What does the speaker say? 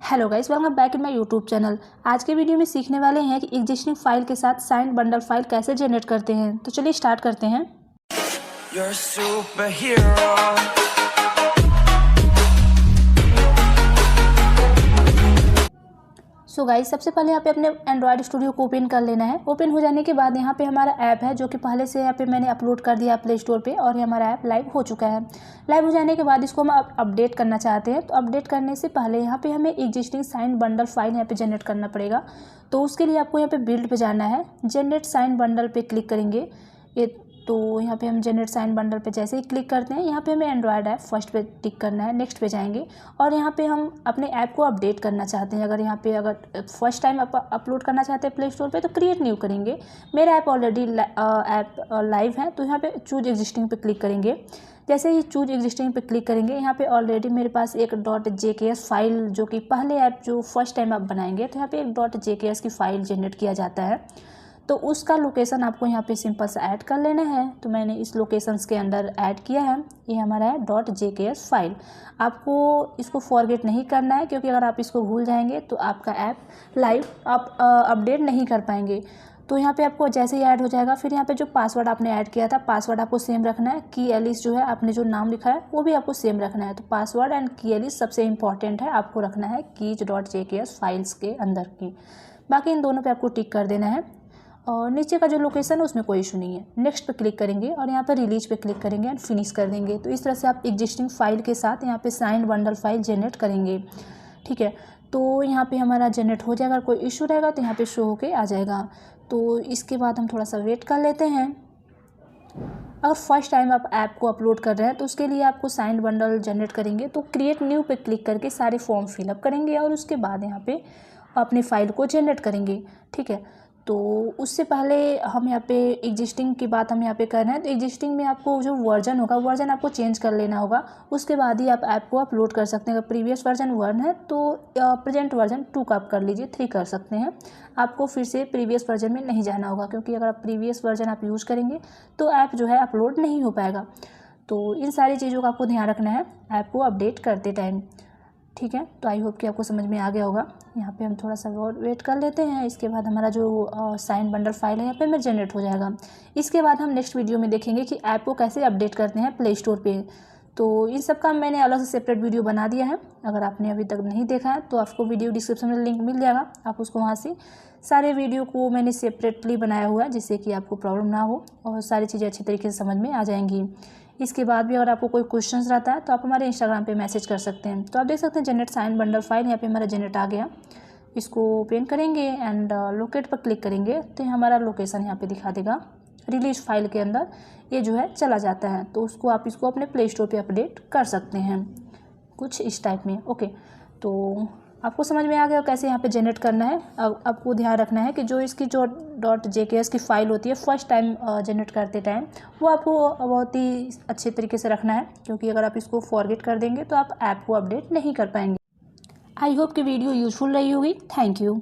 Hello guys, welcome back in my YouTube channel. आज के video में सीखने वाले हैं कि एग्जिस्टिंग फाइल के साथ साइंड बंडल फाइल कैसे जनरेट करते हैं। तो चलिए स्टार्ट करते हैं। You're a superhero. So guys, सबसे पहले यहाँ पे अपने एंड्रॉयड स्टूडियो को ओपन कर लेना है। ओपन हो जाने के बाद यहाँ पे हमारा ऐप है जो कि पहले से यहाँ पे मैंने अपलोड कर दिया प्ले स्टोर पे, और ये हमारा ऐप लाइव हो चुका है। लाइव हो जाने के बाद इसको हम अपडेट करना चाहते हैं। तो अपडेट करने से पहले यहाँ पे हमें एग्जिस्टिंग साइंड बंडल फाइल यहाँ पे जनरेट करना पड़ेगा। तो उसके लिए आपको यहाँ पे बिल्ड पे जाना है, जनरेट साइंड बंडल पे क्लिक करेंगे। तो यहाँ पे हम जनरेट साइन बंडल पे जैसे ही क्लिक करते हैं, यहाँ पे हमें एंड्रॉयड ऐप फर्स्ट पे टिक करना है, नेक्स्ट पे जाएंगे और यहाँ पे हम अपने ऐप को अपडेट करना चाहते हैं। अगर यहाँ पे अगर फर्स्ट टाइम अपलोड करना चाहते हैं प्ले स्टोर पे तो क्रिएट न्यू करेंगे। मेरा ऐप ऑलरेडी ऐप लाइव है, तो यहाँ पे चूज एग्जिस्टिंग पे क्लिक करेंगे। जैसे ही चूज एग्जिस्टिंग पे क्लिक करेंगे, यहाँ पे ऑलरेडी मेरे पास एक .jks फाइल, जो कि पहले ऐप जो फर्स्ट टाइम आप बनाएंगे तो यहाँ पे एक .jks की फाइल जनरेट किया जाता है। तो उसका लोकेशन आपको यहाँ पे सिंपल से ऐड कर लेना है। तो मैंने इस लोकेशंस के अंदर ऐड किया है। ये हमारा है .jks फाइल। आपको इसको फॉरगेट नहीं करना है, क्योंकि अगर आप इसको भूल जाएंगे तो आपका ऐप लाइव आप अपडेट नहीं कर पाएंगे। तो यहाँ पे आपको जैसे ही ऐड हो जाएगा, फिर यहाँ पे जो पासवर्ड आपने ऐड किया था, पासवर्ड आपको सेम रखना है। की एलिस जो है आपने जो नाम लिखा है वो भी आपको सेम रखना है। तो पासवर्ड एंड की एलिस सबसे इंपॉर्टेंट है, आपको रखना है कीज.jks फाइल्स के अंदर की। बाकी इन दोनों पे आपको टिक कर देना है। और नीचे का जो लोकेशन है उसमें कोई इशू नहीं है। नेक्स्ट पे क्लिक करेंगे और यहाँ पर रिलीज पे क्लिक करेंगे एंड फिनिश कर देंगे। तो इस तरह से आप एग्जिस्टिंग फाइल के साथ यहाँ पे साइंड बंडल फाइल जनरेट करेंगे। ठीक है, तो यहाँ पे हमारा जनरेट हो जाएगा। कोई इशू रहेगा तो यहाँ पे शो होके आ जाएगा। तो इसके बाद हम थोड़ा सा वेट कर लेते हैं। अगर फर्स्ट टाइम आप ऐप को अपलोड कर रहे हैं तो उसके लिए आपको साइंड बंडल जनरेट करेंगे तो क्रिएट न्यू पे क्लिक करके सारे फॉर्म फिलअप करेंगे और उसके बाद यहाँ पे अपनी फाइल को जनरेट करेंगे। ठीक है, तो उससे पहले हम यहाँ पे एग्जिस्टिंग की बात हम यहाँ पे कर रहे हैं। तो एग्जिस्टिंग में आपको जो वर्जन होगा, वर्जन आपको चेंज कर लेना होगा। उसके बाद ही आप ऐप को अपलोड कर सकते हैं। अगर प्रीवियस वर्जन 1 है तो प्रेजेंट वर्जन 2 का आप कर लीजिए, 3 कर सकते हैं। आपको फिर से प्रीवियस वर्जन में नहीं जाना होगा, क्योंकि अगर आप प्रीवियस वर्जन आप यूज़ करेंगे तो ऐप जो है अपलोड नहीं हो पाएगा। तो इन सारी चीज़ों का आपको ध्यान रखना है ऐप को अपडेट करते टाइम। ठीक है, तो आई होप कि आपको समझ में आ गया होगा। यहाँ पे हम थोड़ा सा और वेट कर लेते हैं। इसके बाद हमारा जो साइन बंडल फाइल है यहाँ पे में जनरेट हो जाएगा। इसके बाद हम नेक्स्ट वीडियो में देखेंगे कि ऐप को कैसे अपडेट करते हैं प्ले स्टोर पे। तो इन सब का मैंने अलग से सेपरेट वीडियो बना दिया है। अगर आपने अभी तक नहीं देखा है तो आपको वीडियो डिस्क्रिप्शन में लिंक मिल जाएगा, आप उसको वहाँ से सारे वीडियो को मैंने सेपरेटली बनाया हुआ है, जिससे कि आपको प्रॉब्लम ना हो और सारी चीज़ें अच्छी तरीके से समझ में आ जाएंगी। इसके बाद भी अगर आपको कोई क्वेश्चंस रहता है तो आप हमारे इंस्टाग्राम पे मैसेज कर सकते हैं। तो आप देख सकते हैं जनरेट साइन बंडल फाइल यहाँ पे हमारा जनरेट आ गया। इसको ओपन करेंगे एंड लोकेट पर क्लिक करेंगे तो हमारा लोकेशन यहाँ पे दिखा देगा। रिलीज फाइल के अंदर ये जो है चला जाता है। तो उसको आप इसको अपने प्ले स्टोर पर अपडेट कर सकते हैं कुछ इस टाइप में। ओके, तो आपको समझ में आ गया कैसे यहाँ पे जनरेट करना है। अब आपको ध्यान रखना है कि जो इसकी जो .jks की फ़ाइल होती है फर्स्ट टाइम जनरेट करते टाइम, वो आपको बहुत ही अच्छे तरीके से रखना है, क्योंकि अगर आप इसको फॉरगेट कर देंगे तो आप ऐप को अपडेट नहीं कर पाएंगे। आई होप कि वीडियो यूजफुल रही होगी। Thank you.